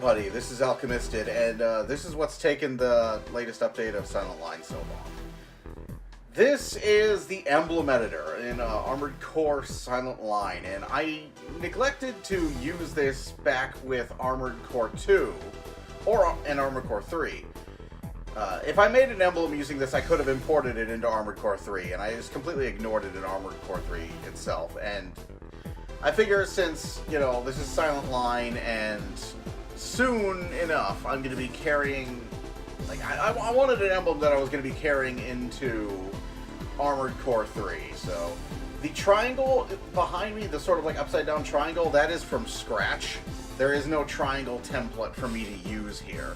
everybody, this is Alchemisted, and this is what's taken the latest update of Silent Line so long. This is the Emblem editor in Armored Core Silent Line, and I neglected to use this back with Armored Core 2, and Armored Core 3. If I made an emblem using this, I could have imported it into Armored Core 3, and I just completely ignored it in Armored Core 3 itself, and I figure since, you know, this is Silent Line, and soon enough, I'm going to be carrying, like, I wanted an emblem that I was going to be carrying into Armored Core 3, so the triangle behind me, the sort of like upside down triangle, that is from scratch. There is no triangle template for me to use here.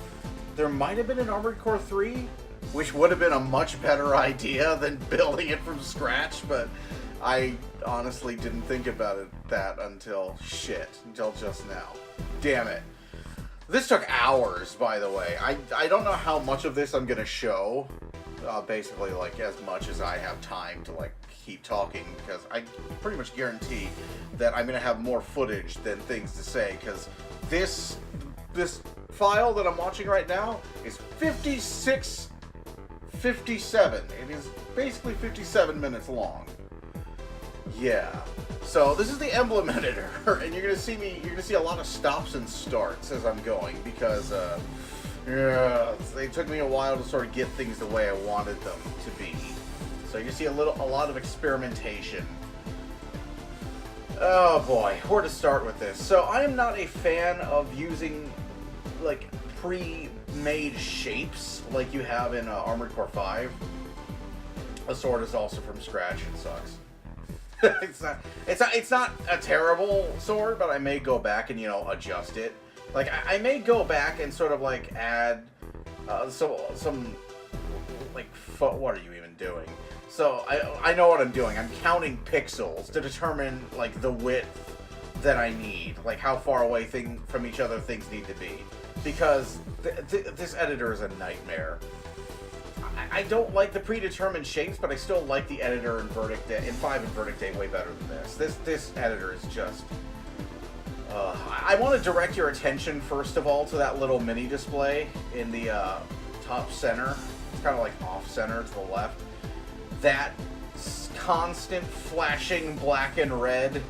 There might have been an Armored Core 3, which would have been a much better idea than building it from scratch, but I honestly didn't think about that until just now. Damn it. This took hours, by the way. I don't know how much of this I'm going to show. Basically, like, as much as I have time to, like, keep talking, because I pretty much guarantee that I'm going to have more footage than things to say, because this file that I'm watching right now is 57. It is basically 57 minutes long. Yeah. So this is the emblem editor, and you're gonna see a lot of stops and starts as I'm going, because it took me a while to sort of get things the way I wanted them to be. So you see a lot of experimentation. Oh boy, where to start with this? So I am not a fan of using like pre-made shapes like you have in Armored Core 5. The sword is also from scratch. It sucks. It's not a terrible sword, but I may go back and, you know, adjust it. Like, I may go back and sort of like add some like, what are you even doing? So I know what I'm doing. I'm counting pixels to determine like the width that I need, like how far away from each other things need to be, because this editor is a nightmare. I don't like the predetermined shapes, but I still like the editor in 5 and Verdict 8 way better than this. This editor is just... I want to direct your attention, first of all, to that little mini display in the top center. It's kind of like off-center to the left. That constant flashing black and red.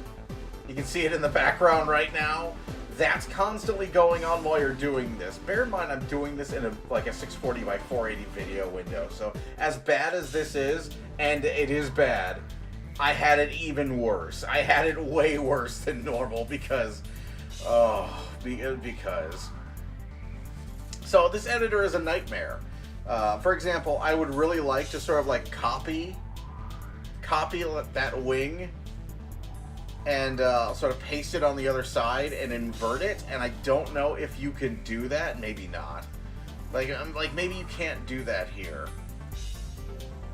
You can see it in the background right now. That's constantly going on while you're doing this. Bear in mind, I'm doing this in a 640 by 480 video window. So as bad as this is, and it is bad, I had it even worse. I had it way worse than normal because. So this editor is a nightmare. For example, I would really like to sort of like copy that wing and sort of paste it on the other side and invert it, and I don't know if you can do that. Maybe not. Like maybe you can't do that here.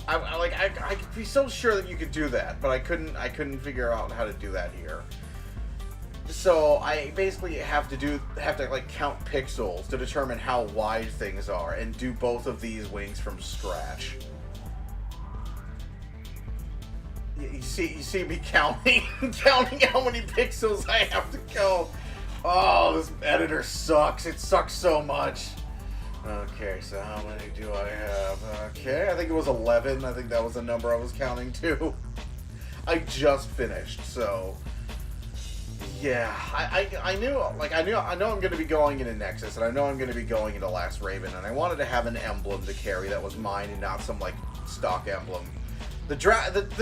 I could be so sure that you could do that, but I couldn't figure out how to do that here. So I basically have to like count pixels to determine how wide things are and do both of these wings from scratch. You see me counting how many pixels I have to go. Oh, this editor sucks. It sucks so much. Okay, so how many do I have? Okay, I think it was 11. I think that was the number I was counting too. I just finished, so yeah. I know I'm going to be going into Nexus, and I know I'm going to be going into Last Raven, and I wanted to have an emblem to carry that was mine and not some like stock emblem. The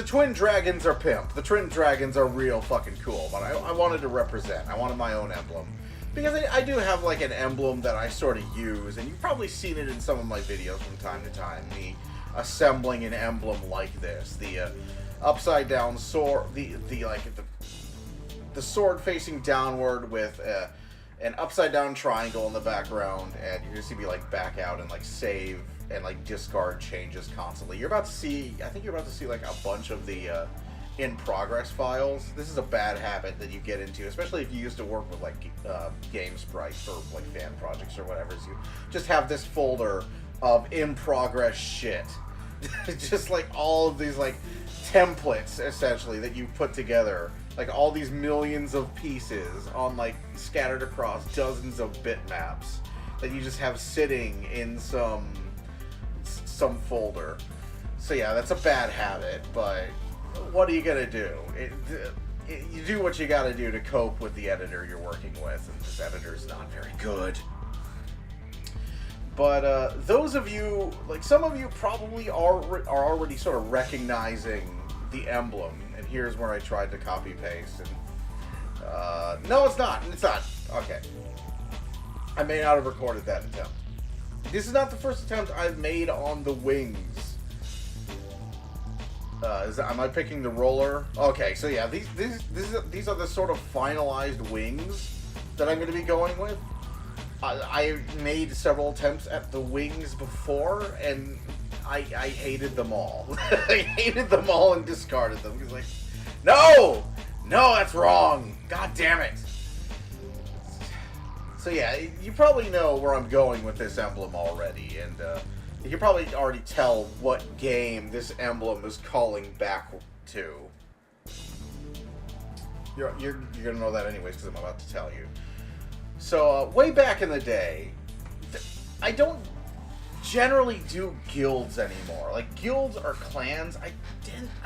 twin dragons are pimp. The twin dragons are real fucking cool, but I wanted to represent. I wanted my own emblem. Because I do have like an emblem that I sort of use, and you've probably seen it in some of my videos from time to time, me assembling an emblem like this. The upside down sword, the sword facing downward with an upside down triangle in the background, and you're gonna see me like back out and like save and like discard changes constantly. I think you're about to see like a bunch of the in progress files. This is a bad habit that you get into, especially if you used to work with like Game Sprite for like fan projects or whatever. So you just have this folder of in progress shit. Just like all of these like templates essentially that you put together like all these millions of pieces on like scattered across dozens of bitmaps that you just have sitting in some folder. So yeah, that's a bad habit, but what are you gonna do? You do what you gotta do to cope with the editor you're working with, and this editor's not very good. But those of you, like some of you probably are already sort of recognizing the emblem, and here's where I tried to copy paste, and no, it's not. Okay, I may not have recorded that attempt. This is not the first attempt I've made on the wings. Am I picking the roller? Okay, so yeah, these are the sort of finalized wings that I'm going to be going with. I made several attempts at the wings before, and I hated them all. I hated them all and discarded them. Because like, no, that's wrong. God damn it. So yeah, you probably know where I'm going with this emblem already, and you can probably already tell what game this emblem is calling back to. You're gonna know that anyways, because I'm about to tell you. So, way back in the day, I don't generally do guilds anymore. Like, guilds or clans, I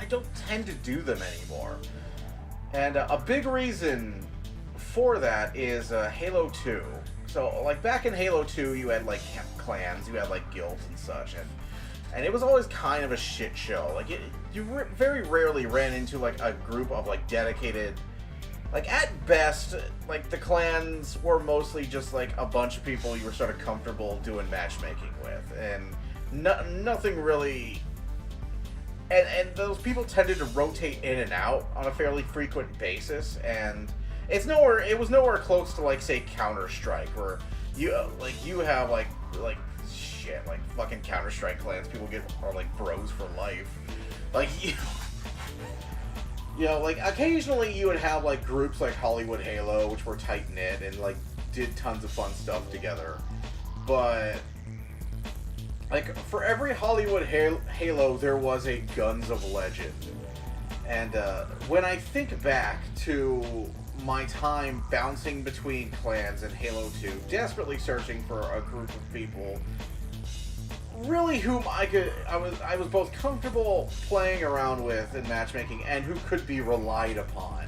don't tend to do them anymore. And a big reason for that is Halo 2. So, like, back in Halo 2, you had, like, clans, you had, like, guilds and such, and it was always kind of a shit show. Like, you very rarely ran into, like, a group of, like, dedicated... Like, at best, like, the clans were mostly just, like, a bunch of people you were sort of comfortable doing matchmaking with, and nothing really... And those people tended to rotate in and out on a fairly frequent basis, and it was nowhere close to, like, say, Counter-Strike, where you have, like, shit, like, fucking Counter-Strike clans, people are, like, bros for life. Like, you know, like, occasionally you would have, like, groups like Hollywood Halo, which were tight-knit and, like, did tons of fun stuff together. But, like, for every Hollywood Halo, there was a Guns of Legend. And, when I think back to my time bouncing between clans in Halo 2, desperately searching for a group of people really whom I was both comfortable playing around with in matchmaking and who could be relied upon.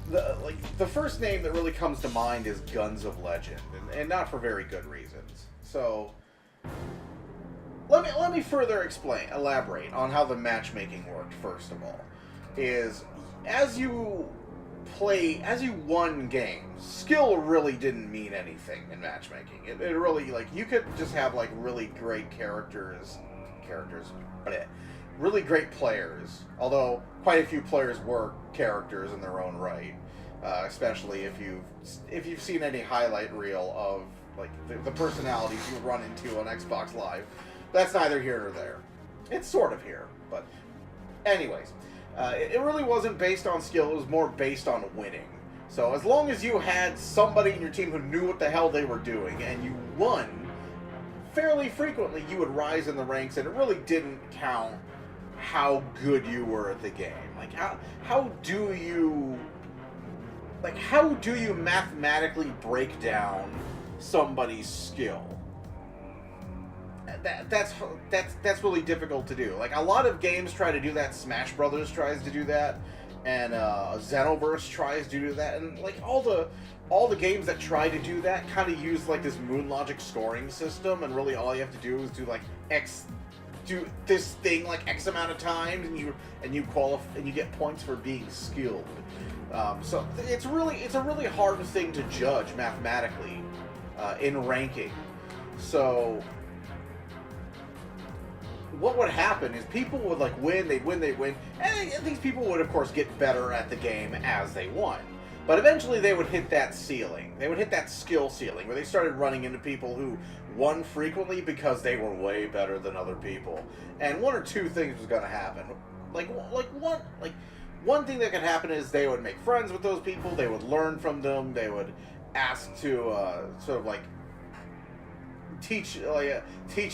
The first name that really comes to mind is Guns of Legend, and not for very good reasons. So let me further elaborate on how the matchmaking worked. First of all, is as you won games, skill really didn't mean anything in matchmaking. It really, like, you could just have, like, really great really great players, although quite a few players were characters in their own right, especially if you've seen any highlight reel of, like, the personalities you run into on Xbox Live. That's neither here nor there. It's sort of here, but anyways. It really wasn't based on skill, it was more based on winning. So as long as you had somebody in your team who knew what the hell they were doing, and you won, fairly frequently you would rise in the ranks, and it really didn't count how good you were at the game. Like, how do you mathematically break down somebody's skill? That's really difficult to do. Like, a lot of games try to do that. Smash Brothers tries to do that, and Xenoverse tries to do that, and like all the games that try to do that kind of use like this Moon Logic scoring system, and really all you have to do is do like do this thing like X amount of times, and you qualify and you get points for being skilled. So it's a really hard thing to judge mathematically in ranking. So what would happen is people would like they'd win, and these people would of course get better at the game as they won. But eventually they would hit that ceiling. They would hit that skill ceiling where they started running into people who won frequently because they were way better than other people. And one or two things was going to happen. One thing that could happen is they would make friends with those people, they would learn from them, they would ask to sort of like teach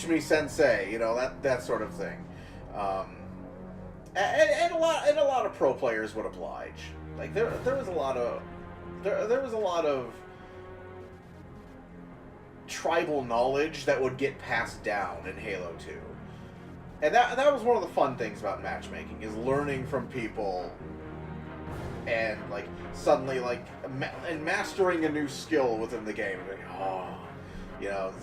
me sensei, you know, that sort of thing. and a lot of pro players would oblige. Like there was a lot of there was a lot of tribal knowledge that would get passed down in Halo 2. And that was one of the fun things about matchmaking, is learning from people and like suddenly like and mastering a new skill within the game. And like, oh, you know,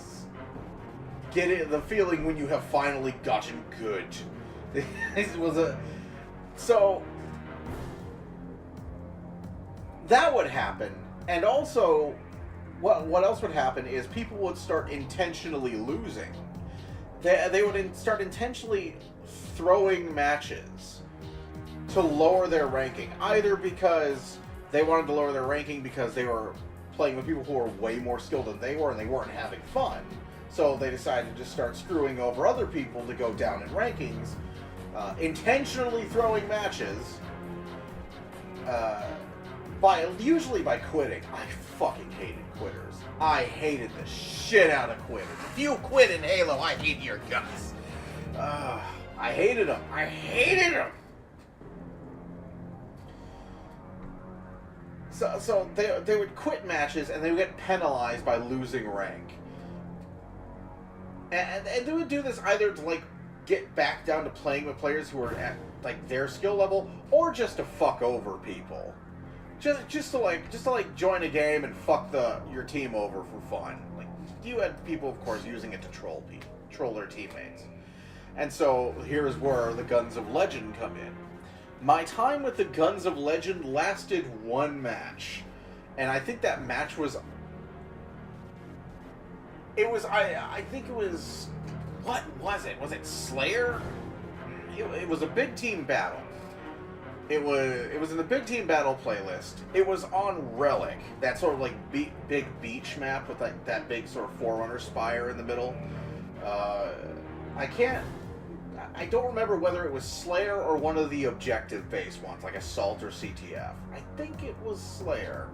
get it, the feeling when you have finally gotten good. This was so that would happen, and also what else would happen is people would start intentionally losing. They would start intentionally throwing matches to lower their ranking, either because they wanted to lower their ranking because they were playing with people who were way more skilled than they were and they weren't having fun. So they decided to just start screwing over other people to go down in rankings, intentionally throwing matches, usually by quitting. I fucking hated quitters. I hated the shit out of quitters. If you quit in Halo, I hate your guts. I hated them. I hated them. So they would quit matches and they would get penalized by losing rank. And they would do this either to like get back down to playing with players who were at like their skill level, or just to fuck over people. Just to join a game and fuck your team over for fun. Like, you had people, of course, using it to troll their teammates. And so here's where the Guns of Legend come in. My time with the Guns of Legend lasted one match, and I think that match was. I think it was. What was it? Was it Slayer? It was a big team battle. It was in the big team battle playlist. It was on Relic, that sort of like big beach map with like that big sort of Forerunner spire in the middle. I don't remember whether it was Slayer or one of the objective-based ones, like Assault or CTF. I think it was Slayer.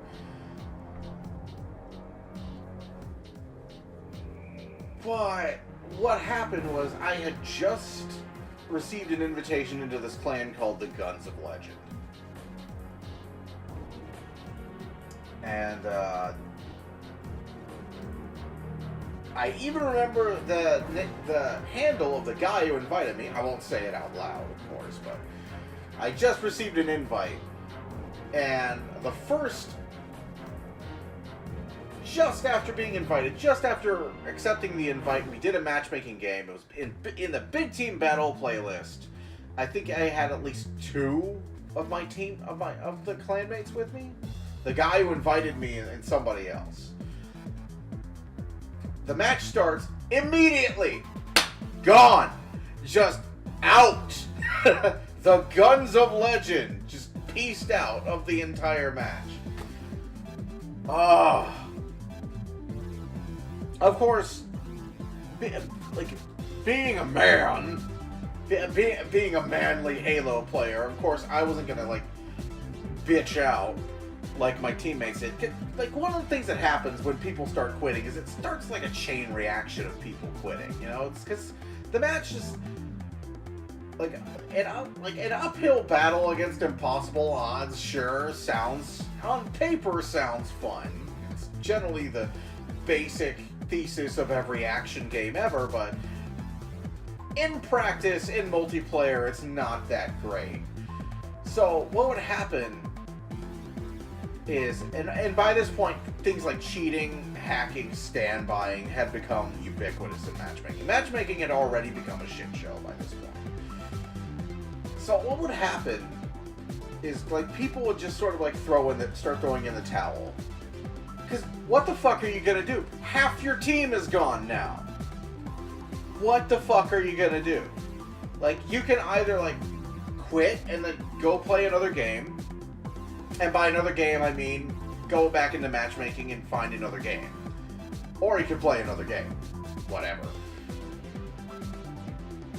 But what happened was I had just received an invitation into this clan called the Guns of Legend. And I even remember the handle of the guy who invited me. I won't say it out loud, of course, but I just received an invite. And the first, just after being invited, just after accepting the invite, we did a matchmaking game. It was in the big team battle playlist. I think I had at least two of my team, of the clanmates with me. The guy who invited me and somebody else. The match starts immediately. Gone. Just out. The Guns of Legend just pieced out of the entire match. Of course, being a man, being a manly Halo player, of course, I wasn't gonna like bitch out like my teammates did. Like, one of the things that happens when people start quitting is it starts like a chain reaction of people quitting. You know, it's because the match is like an uphill battle against impossible odds. Sure, sounds on paper sounds fun. It's generally the basic thesis of every action game ever, but in practice, in multiplayer, it's not that great. So what would happen is, and by this point, things like cheating, hacking, standbying had become ubiquitous in matchmaking. Matchmaking had already become a shit show by this point. So what would happen is, like, people would just sort of like start throwing in the towel. Because what the fuck are you gonna do? Half your team is gone now. What the fuck are you gonna do? Like, you can either like quit and then go play another game. And by another game, I mean go back into matchmaking and find another game. Or you can play another game. Whatever.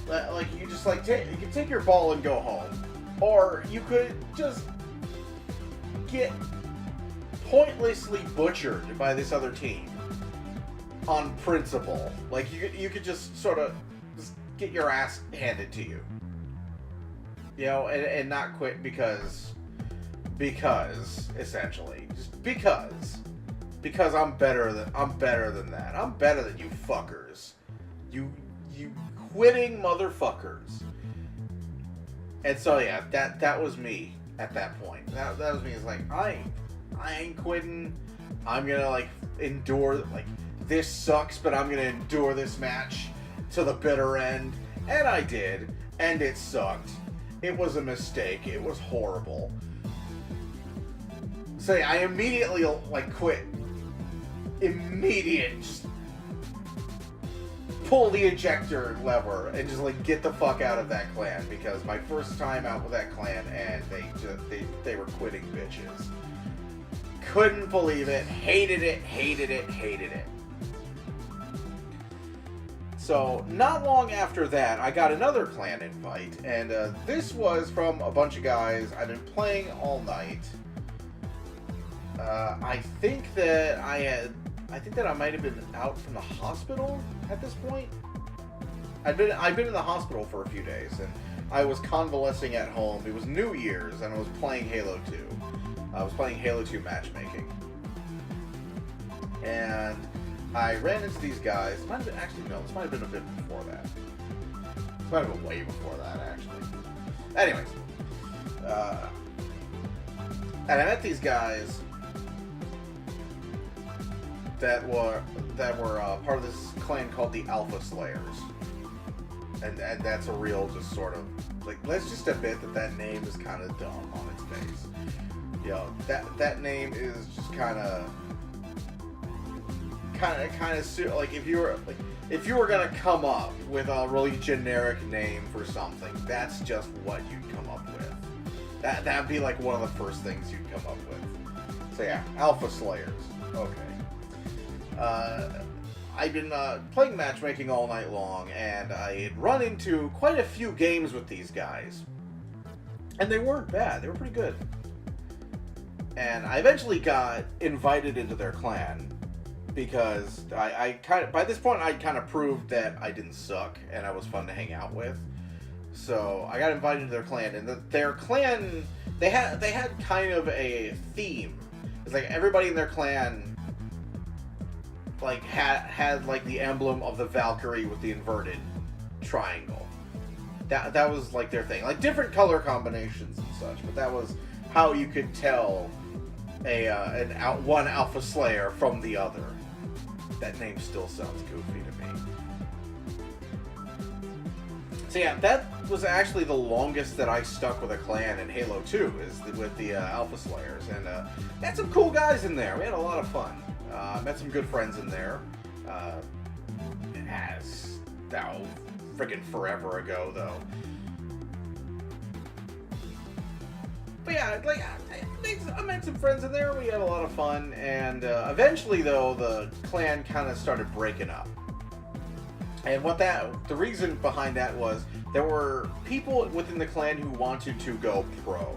Like, you just like you can take your ball and go home. Or you could just get pointlessly butchered by this other team on principle. Like, you could just sort of just get your ass handed to you. You know, and not quit because essentially, just because I'm better than that. I'm better than you fuckers. You quitting motherfuckers. And so yeah, that was me at that point. That was me. It's like I ain't quitting. I'm gonna like endure, like, this sucks, but I'm gonna endure this match to the bitter end. And I did, and it sucked. It was a mistake. It was horrible. So yeah, I immediately like quit. Just pull the ejector lever and just like get the fuck out of that clan, because my first time out with that clan and they were quitting bitches. Couldn't believe it. Hated it. So not long after that, I got another clan invite, and this was from a bunch of guys I've been playing all night. I think that I might have been out from the hospital at this point. I've been in the hospital for a few days, and I was convalescing at home. It was New Year's, and I was playing Halo 2. I was playing Halo 2 Matchmaking, and I ran into these guys. This might have been a bit before that. This might have been way before that, actually. Anyways, and I met these guys that were part of this clan called the Alpha Slayers, and that's a real, just sort of like, let's just admit that name is kind of dumb on its face. You know, that name is just kind of like, if you were gonna come up with a really generic name for something, that's just what you'd come up with. That'd be like one of the first things you'd come up with. So yeah, Alpha Slayers. Okay. I've been playing matchmaking all night long, and I had run into quite a few games with these guys, and they weren't bad. They were pretty good. And I eventually got invited into their clan, because by this point I kind of proved that I didn't suck and I was fun to hang out with. So I got invited to their clan, and their clan, they had kind of a theme. It's like everybody in their clan like had like the emblem of the Valkyrie with the inverted triangle. That was like their thing. Like different color combinations and such, but that was how you could tell one Alpha Slayer from the other. That name still sounds goofy to me. So yeah, that was actually the longest that I stuck with a clan in Halo 2, is with the Alpha Slayers, and had some cool guys in there. We had a lot of fun. Met some good friends in there. It has now friggin' forever ago, though. But yeah, like, I met some friends in there. We had a lot of fun, and eventually, though, the clan kind of started breaking up. And the reason behind that was there were people within the clan who wanted to go pro,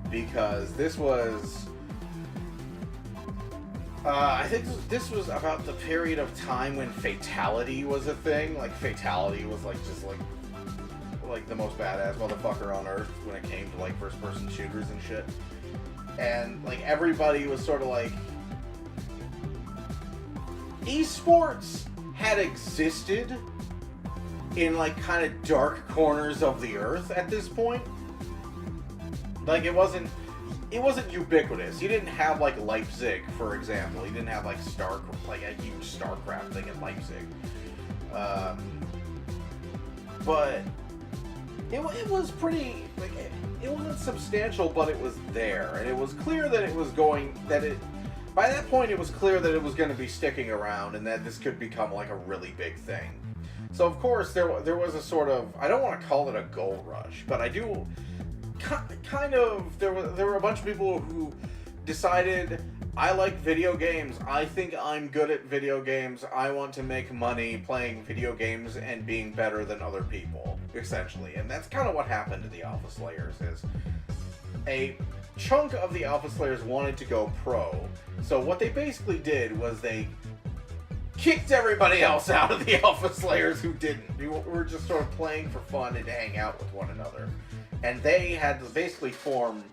because this was, I think this was about the period of time when Fatality was a thing. Like, Fatality was like just like the most badass motherfucker on earth when it came to like first-person shooters and shit. And like everybody was sort of like, esports had existed in like kind of dark corners of the earth at this point. Like it wasn't ubiquitous. You didn't have like Leipzig, for example. You didn't have like a huge StarCraft thing in Leipzig. But it was pretty, like, it wasn't substantial, but it was there, and it was clear that by that point it was clear that it was going to be sticking around, and that this could become like a really big thing. So of course there was a sort of, I don't want to call it a gold rush, but I do kind of, there were a bunch of people who decided, I like video games. I think I'm good at video games. I want to make money playing video games and being better than other people, essentially. And that's kind of what happened to the Alpha Slayers, is a chunk of the Alpha Slayers wanted to go pro. So what they basically did was they kicked everybody else out of the Alpha Slayers who didn't. We were just sort of playing for fun and to hang out with one another. and they had to basically form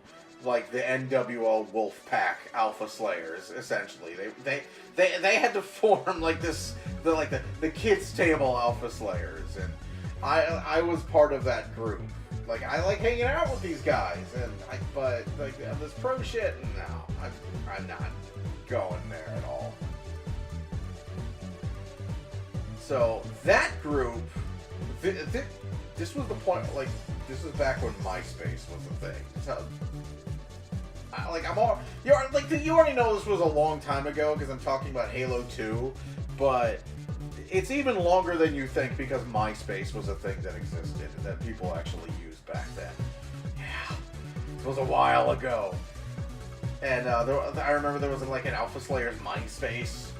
like the NWO Wolfpack Alpha Slayers. Essentially, they had to form like the kids table Alpha Slayers, and I was part of that group. Like, I like hanging out with these guys, but like this pro shit, no, I'm not going there at all. So that group, this was the point. Like, this was back when MySpace was a thing. So, you already know this was a long time ago because I'm talking about Halo 2, but it's even longer than you think because MySpace was a thing that existed that people actually used back then. Yeah, it was a while ago. And I remember there was like an Alpha Slayers MySpace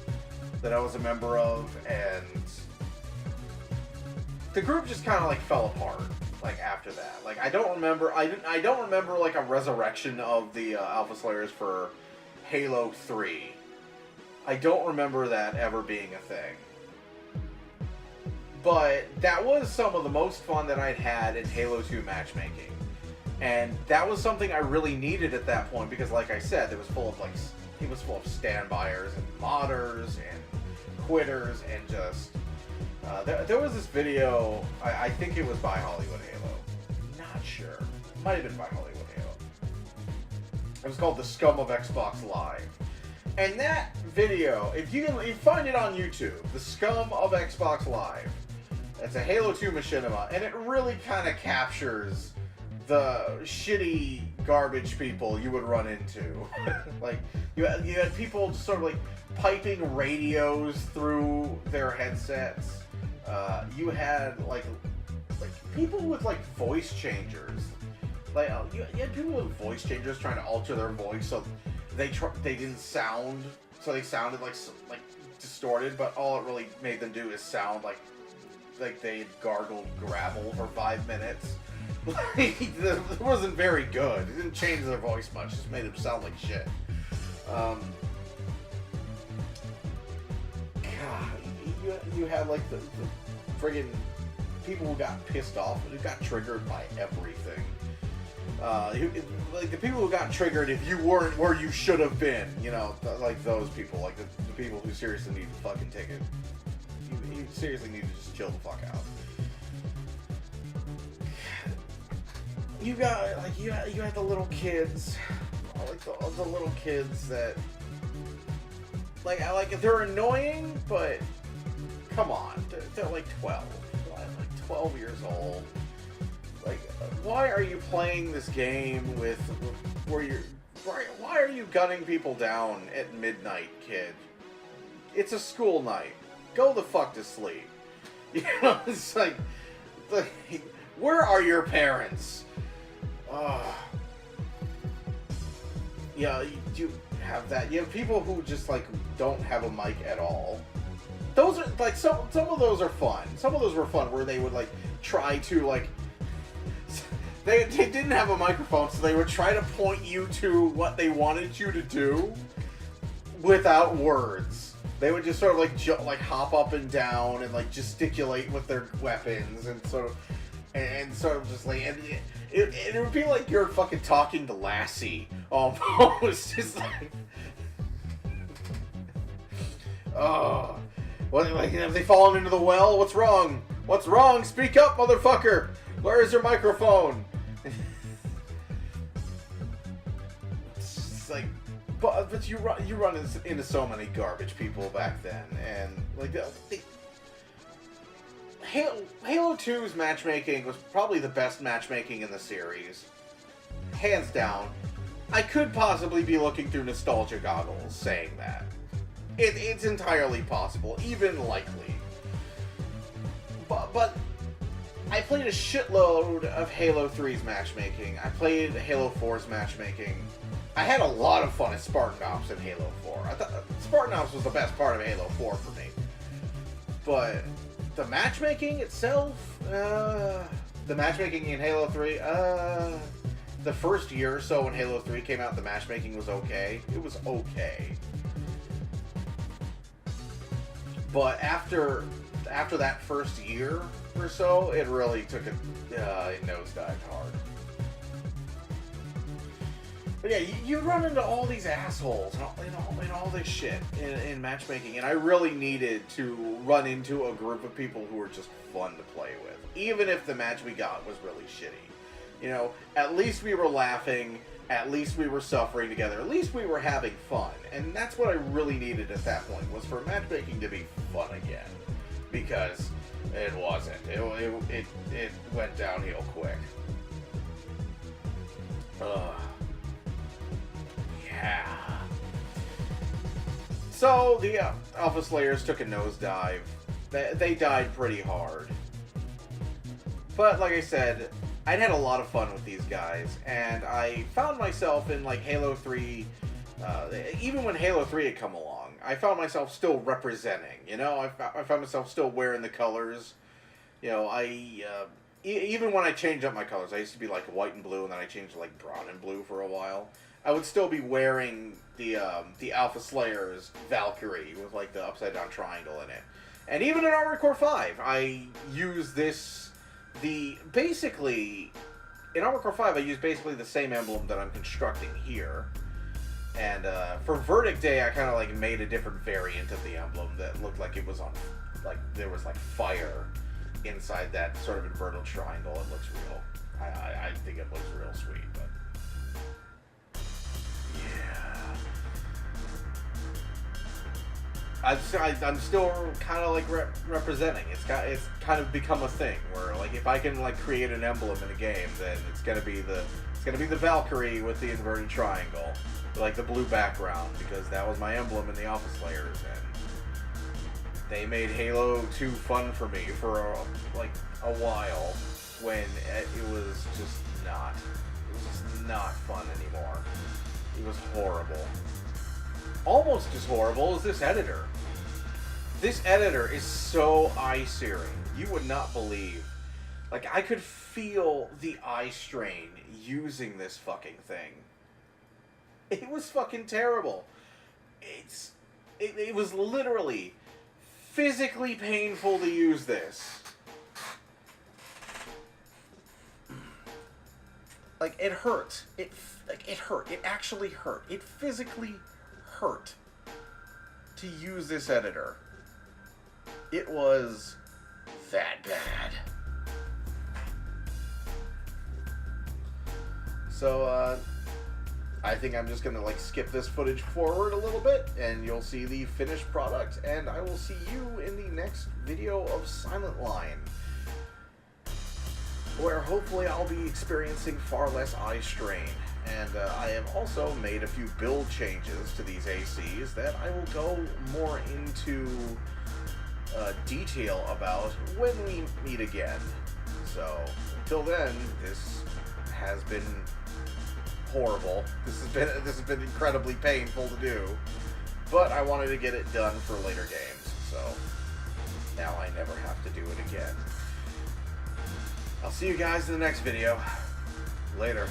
that I was a member of, and the group just kind of like fell apart. Like after that, like I don't remember like a resurrection of the Alpha Slayers for Halo 3. I don't remember that ever being a thing. But that was some of the most fun that I'd had in Halo 2 matchmaking. And that was something I really needed at that point because, like I said, it was full of standbyers and modders and quitters and just... there was this video, I think it was by Hollywood Halo. Not sure. Might have been by Hollywood Halo. It was called The Scum of Xbox Live. And that video, if you find it on YouTube, The Scum of Xbox Live. It's a Halo 2 machinima, and it really kind of captures the shitty garbage people you would run into. Like, you had people just sort of like piping radios through their headsets. You had like people with like voice changers. Like you had people with voice changers trying to alter their voice so they didn't sound, so they sounded like distorted, but all it really made them do is sound like they gargled gravel for 5 minutes. It wasn't very good. It didn't change their voice much. It just made them sound like shit. God, you had like the friggin' people who got pissed off, who got triggered by everything. Like the people who got triggered if you weren't where you should have been, you know, like those people, like the people who seriously need to fucking take it. You seriously need to just chill the fuck out. You got like you had the little kids, like the little kids that like they're annoying, but come on, they're like 12, like 12 years old. Like, why are you playing this game why are you gunning people down at midnight, kid? It's a school night. Go the fuck to sleep. You know, it's like where are your parents? Yeah, you have that. You have people who just like don't have a mic at all. Those are like some of those are fun. Some of those were fun where they would like try to like they didn't have a microphone, so they would try to point you to what they wanted you to do without words. They would just sort of like hop up and down and like gesticulate with their weapons and sort of just like it would be like you're fucking talking to Lassie almost. Just like oh, what, like have they fallen into the well? What's wrong? What's wrong? Speak up, motherfucker! Where is your microphone? It's like, but you run into so many garbage people back then, and like Halo 2's matchmaking was probably the best matchmaking in the series, hands down. I could possibly be looking through nostalgia goggles saying that. It's entirely possible, even likely. But I played a shitload of Halo 3's matchmaking. I played Halo 4's matchmaking. I had a lot of fun at Spartan Ops in Halo 4. I thought Spartan Ops was the best part of Halo 4 for me. But the matchmaking itself, the matchmaking in Halo 3, the first year or so when Halo 3 came out, the matchmaking was okay. It was okay. But after that first year or so, it really took it nosedived hard. But yeah, you run into all these assholes and all this shit in matchmaking, and I really needed to run into a group of people who were just fun to play with, even if the match we got was really shitty. You know, at least we were laughing, at least we were suffering together, at least we were having fun, and that's what I really needed at that point, was for matchmaking to be fun again, because it wasn't. It went downhill quick. Yeah. So the Alpha Slayers took a nosedive. They died pretty hard. But like I said, I'd had a lot of fun with these guys, and I found myself in like Halo 3, even when Halo 3 had come along, I found myself still representing, you know? I found myself still wearing the colors. You know, even when I changed up my colors, I used to be like white and blue, and then I changed to like brown and blue for a while. I would still be wearing the Alpha Slayer's Valkyrie with like the upside down triangle in it. And even in Armored Core 5, I use basically, in Armored Core 5, I use basically the same emblem that I'm constructing here. And for Verdict Day, I kind of like made a different variant of the emblem that looked like it was on, like there was like fire inside that sort of inverted triangle. It looks real. I think it looks real sweet, but yeah. I'm still kind of like representing. It's kind of become a thing where like if I can like create an emblem in a game, then it's gonna be the Valkyrie with the inverted triangle, like the blue background, because that was my emblem in the Alpha Slayers, and they made Halo 2 fun for me for a while when it was just not fun anymore. It was horrible. Almost as horrible as this editor. This editor is so eye-searing. You would not believe. Like, I could feel the eye strain using this fucking thing. It was fucking terrible. It was literally physically painful to use this. Like, it hurt. It hurt. It actually hurt. It physically hurt to use this editor. It was that bad. So, I think I'm just gonna like skip this footage forward a little bit, and you'll see the finished product, and I will see you in the next video of Silent Line, where hopefully I'll be experiencing far less eye strain. And I have also made a few build changes to these ACs that I will go more into detail about when we meet again. So, until then, this has been horrible. This has been incredibly painful to do, but I wanted to get it done for later games, so now I never have to do it again. I'll see you guys in the next video. Later.